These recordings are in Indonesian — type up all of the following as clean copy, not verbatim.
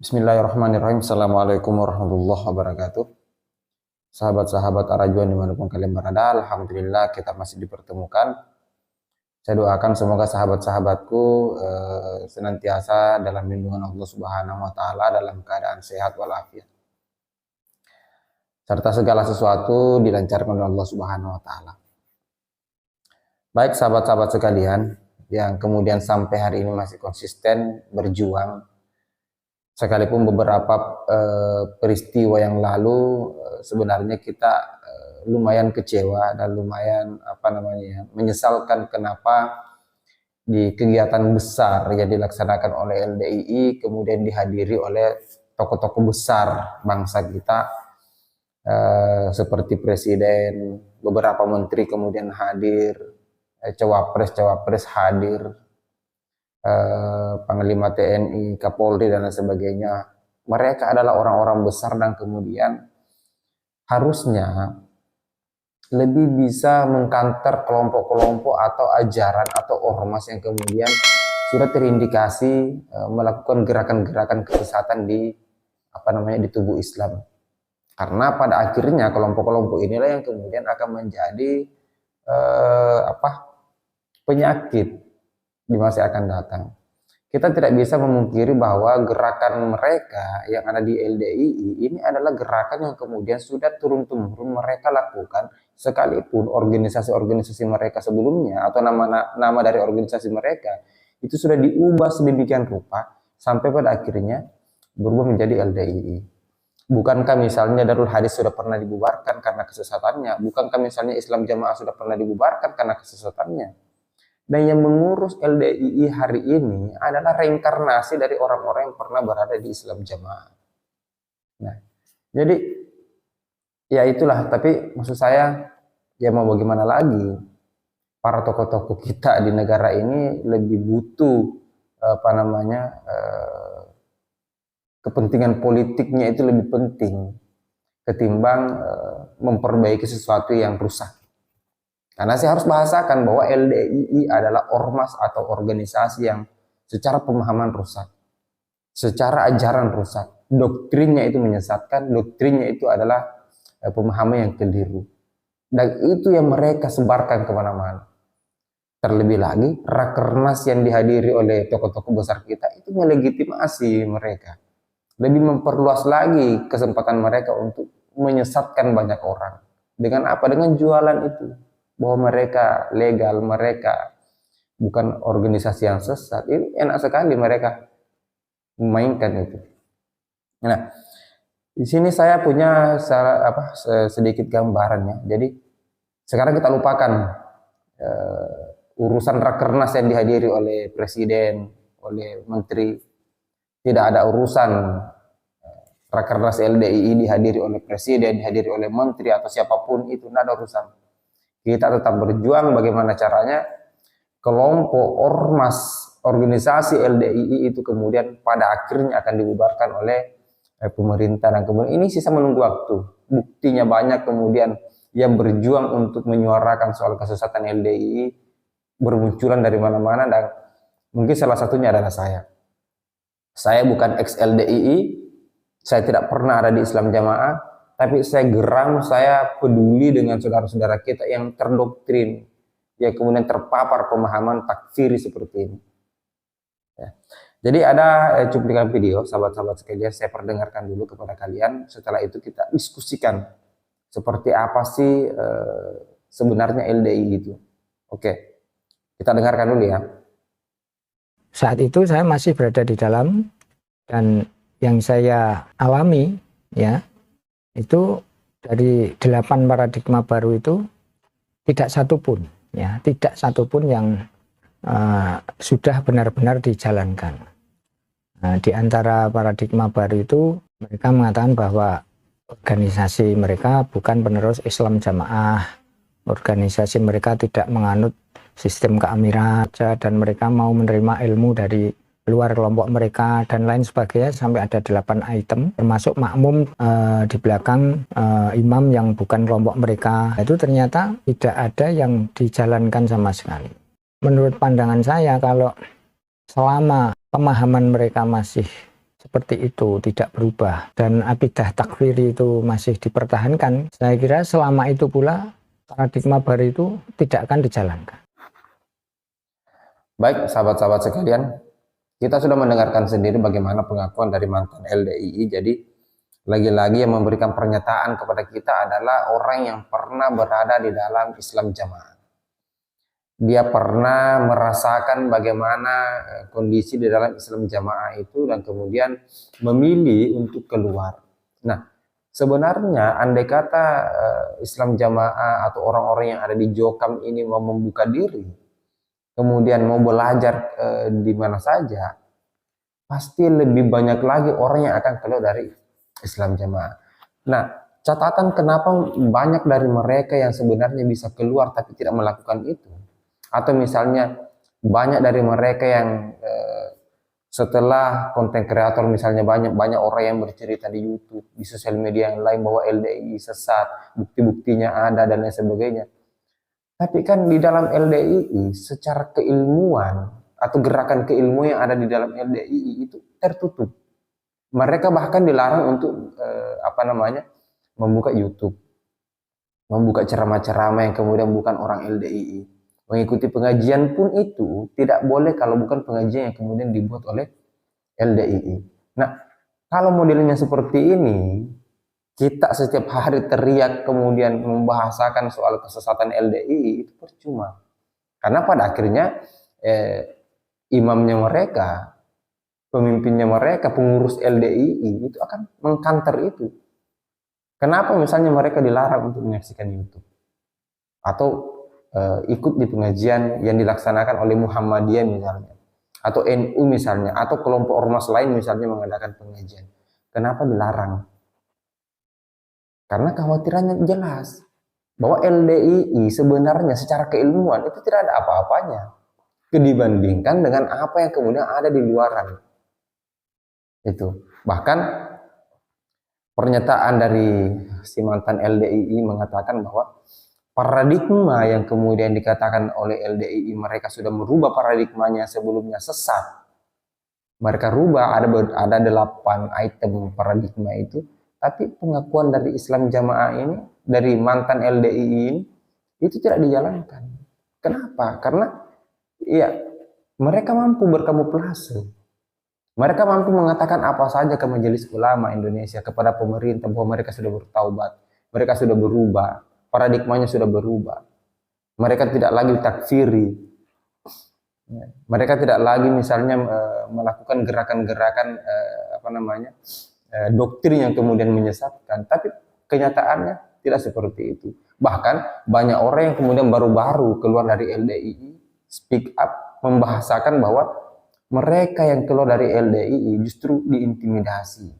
Bismillahirrahmanirrahim. Assalamualaikum warahmatullahi wabarakatuh. Sahabat-sahabat Arajuan dimanapun kalian berada, Alhamdulillah kita masih dipertemukan. Saya doakan semoga sahabat-sahabatku senantiasa dalam lindungan Allah Subhanahu wa Ta'ala, dalam keadaan sehat walafiat, serta segala sesuatu dilancarkan oleh Allah Subhanahu wa Ta'ala. Baik sahabat-sahabat sekalian yang kemudian sampai hari ini masih konsisten berjuang, sekalipun beberapa peristiwa yang lalu sebenarnya kita lumayan kecewa dan lumayan menyesalkan kenapa di kegiatan besar yang dilaksanakan oleh LDII kemudian dihadiri oleh tokoh-tokoh besar bangsa kita, seperti presiden, beberapa menteri kemudian hadir, cawapres hadir, Panglima TNI, Kapolri dan lain sebagainya. Mereka adalah orang-orang besar dan kemudian harusnya lebih bisa mengkanter kelompok-kelompok atau ajaran atau ormas yang kemudian sudah terindikasi melakukan gerakan-gerakan kesesatan di di tubuh Islam. Karena pada akhirnya kelompok-kelompok inilah yang kemudian akan menjadi penyakit di masa akan datang. Kita tidak bisa memungkiri bahwa gerakan mereka yang ada di LDII ini adalah gerakan yang kemudian sudah turun-temurun mereka lakukan, sekalipun organisasi-organisasi mereka sebelumnya atau nama dari organisasi mereka itu sudah diubah sedemikian rupa sampai pada akhirnya berubah menjadi LDII. Bukankah misalnya Darul Hadis sudah pernah dibubarkan karena kesesatannya? Bukankah misalnya Islam Jamaah sudah pernah dibubarkan karena kesesatannya? Dan yang mengurus LDII hari ini adalah reinkarnasi dari orang-orang yang pernah berada di Islam Jamaah. Nah, jadi ya itulah. Tapi maksud saya, ya mau bagaimana lagi? Para tokoh-tokoh kita di negara ini lebih butuh kepentingan politiknya itu lebih penting ketimbang memperbaiki sesuatu yang rusak. Karena saya harus bahasakan bahwa LDII adalah ormas atau organisasi yang secara pemahaman rusak, secara ajaran rusak, doktrinnya itu menyesatkan, doktrinnya itu adalah pemahaman yang keliru. Dan itu yang mereka sebarkan kemana-mana. Terlebih lagi, rakernas yang dihadiri oleh tokoh-tokoh besar kita itu melegitimasi mereka. Lebih memperluas lagi kesempatan mereka untuk menyesatkan banyak orang. Dengan apa? Dengan jualan itu. Bahwa mereka legal, mereka bukan organisasi yang sesat. Ini enak sekali mereka memainkan itu. Nah, di sini saya punya sedikit gambarannya. Jadi sekarang kita lupakan urusan rakernas yang dihadiri oleh presiden, oleh menteri. Tidak ada urusan rakernas LDII dihadiri oleh presiden, dihadiri oleh menteri atau siapapun itu, tidak ada urusan. Kita tetap berjuang bagaimana caranya kelompok ormas organisasi LDII itu kemudian pada akhirnya akan dibubarkan oleh pemerintah, dan kemudian ini sisa menunggu waktu. Buktinya banyak kemudian yang berjuang untuk menyuarakan soal kesesatan LDII bermunculan dari mana-mana, dan mungkin salah satunya adalah saya. Saya bukan ex LDII, saya tidak pernah ada di Islam Jamaah. Tapi saya geram, saya peduli dengan saudara-saudara kita yang terdoktrin, yang kemudian terpapar pemahaman takfiri seperti ini. Ya. Jadi ada cuplikan video, sahabat-sahabat sekalian, saya perdengarkan dulu kepada kalian. Setelah itu kita diskusikan seperti apa sih sebenarnya LDII itu. Oke, kita dengarkan dulu ya. Saat itu saya masih berada di dalam, dan yang saya alami ya, itu dari 8 paradigma baru itu tidak satupun yang sudah benar-benar dijalankan. Nah, di antara paradigma baru itu mereka mengatakan bahwa organisasi mereka bukan penerus Islam Jamaah, organisasi mereka tidak menganut sistem keamiran, dan mereka mau menerima ilmu dari luar kelompok mereka dan lain sebagainya, sampai ada 8 item termasuk makmum di belakang imam yang bukan kelompok mereka. Itu ternyata tidak ada yang dijalankan sama sekali. Menurut pandangan saya, kalau selama pemahaman mereka masih seperti itu, tidak berubah, dan akidah takfiri itu masih dipertahankan, saya kira selama itu pula paradigma baru itu tidak akan dijalankan. Baik, sahabat-sahabat sekalian, kita sudah mendengarkan sendiri bagaimana pengakuan dari mantan LDII. Jadi lagi-lagi yang memberikan pernyataan kepada kita adalah orang yang pernah berada di dalam Islam Jamaah. Dia pernah merasakan bagaimana kondisi di dalam Islam Jamaah itu dan kemudian memilih untuk keluar. Nah, sebenarnya andai kata Islam Jamaah atau orang-orang yang ada di Jokam ini mau membuka diri, kemudian mau belajar di mana saja, pasti lebih banyak lagi orang yang akan keluar dari Islam Jamaah. Nah, catatan kenapa banyak dari mereka yang sebenarnya bisa keluar tapi tidak melakukan itu, atau misalnya banyak dari mereka yang setelah konten kreator misalnya banyak orang yang bercerita di YouTube, di sosial media yang lain bahwa LDII sesat, bukti-buktinya ada dan lain sebagainya. Tapi kan di dalam LDII secara keilmuan atau gerakan keilmuan yang ada di dalam LDII itu tertutup. Mereka bahkan dilarang untuk membuka YouTube, membuka ceramah-ceramah yang kemudian bukan orang LDII. Mengikuti pengajian pun itu tidak boleh kalau bukan pengajian yang kemudian dibuat oleh LDII. Nah, kalau modelnya seperti ini, kita setiap hari teriak kemudian membahasakan soal kesesatan LDII itu percuma. Karena pada akhirnya imamnya mereka, pemimpinnya mereka, pengurus LDII itu akan mengkanter itu. Kenapa misalnya mereka dilarang untuk menyaksikan YouTube atau ikut di pengajian yang dilaksanakan oleh Muhammadiyah misalnya, atau NU misalnya, atau kelompok ormas lain misalnya mengadakan pengajian. Kenapa dilarang? Karena kekhawatirannya jelas bahwa LDII sebenarnya secara keilmuan itu tidak ada apa-apanya dibandingkan dengan apa yang kemudian ada di luaran. Itu bahkan pernyataan dari si mantan LDII mengatakan bahwa paradigma yang kemudian dikatakan oleh LDII mereka sudah merubah paradigmanya sebelumnya sesat. Mereka rubah ada 8 item paradigma itu, tapi pengakuan dari Islam Jamaah ini, dari mantan LDII ini, itu tidak dijalankan. Kenapa? Karena ya mereka mampu berkamuflase. Mereka mampu mengatakan apa saja ke Majelis Ulama Indonesia, kepada pemerintah bahwa mereka sudah bertaubat, mereka sudah berubah. Paradigmanya sudah berubah. Mereka tidak lagi takfiri. Mereka tidak lagi misalnya melakukan gerakan-gerakan doktrin yang kemudian menyesatkan. Tapi kenyataannya tidak seperti itu. Bahkan banyak orang yang kemudian baru-baru keluar dari LDII speak up membahasakan bahwa mereka yang keluar dari LDII justru diintimidasi,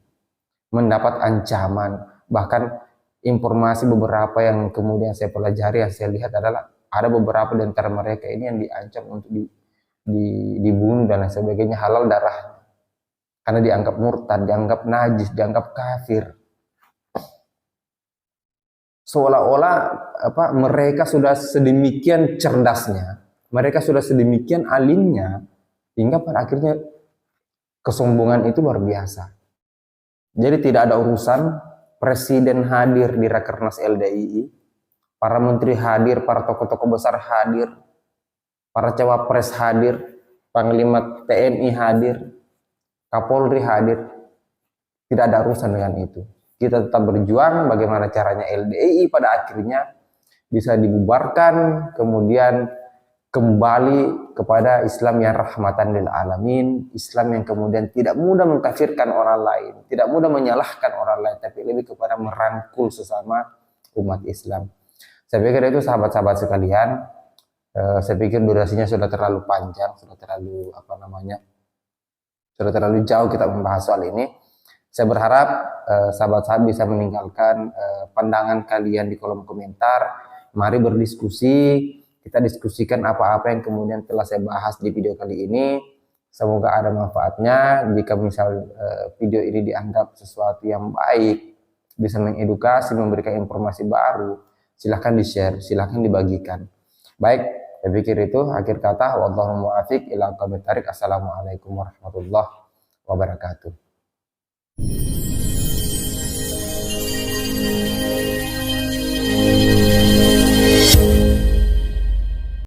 mendapat ancaman, bahkan informasi beberapa yang kemudian saya pelajari, yang saya lihat adalah ada beberapa di antara mereka ini yang diancam untuk dibunuh dan lain sebagainya, halal darahnya, karena dianggap murtad, dianggap najis, dianggap kafir. Seolah-olah mereka sudah sedemikian cerdasnya, mereka sudah sedemikian alimnya, hingga pada akhirnya kesombongan itu luar biasa. Jadi tidak ada urusan Presiden hadir di Rakernas LDII, para menteri hadir, para tokoh-tokoh besar hadir, para cawapres hadir, Panglima TNI hadir, Kapolri hadir. Tidak ada urusan dengan itu. Kita tetap berjuang bagaimana caranya LDII pada akhirnya bisa dibubarkan, kemudian kembali kepada Islam yang rahmatan lil alamin, Islam yang kemudian tidak mudah mengkafirkan orang lain, tidak mudah menyalahkan orang lain, tapi lebih kepada merangkul sesama umat Islam. Saya pikir itu sahabat-sahabat sekalian, saya pikir durasinya sudah terlalu panjang, sudah terlalu sudah terlalu jauh kita membahas soal ini. Saya berharap sahabat-sahabat bisa meninggalkan pandangan kalian di kolom komentar. Mari berdiskusi. Kita diskusikan apa-apa yang kemudian telah saya bahas di video kali ini. Semoga ada manfaatnya. Jika misal video ini dianggap sesuatu yang baik, bisa mengedukasi, memberikan informasi baru, silahkan di-share, silahkan dibagikan. Baik, saya pikir itu akhir kata. Wallahu muwaffiq ila aqwamit thariq. Assalamualaikum warahmatullahi wabarakatuh. Oke.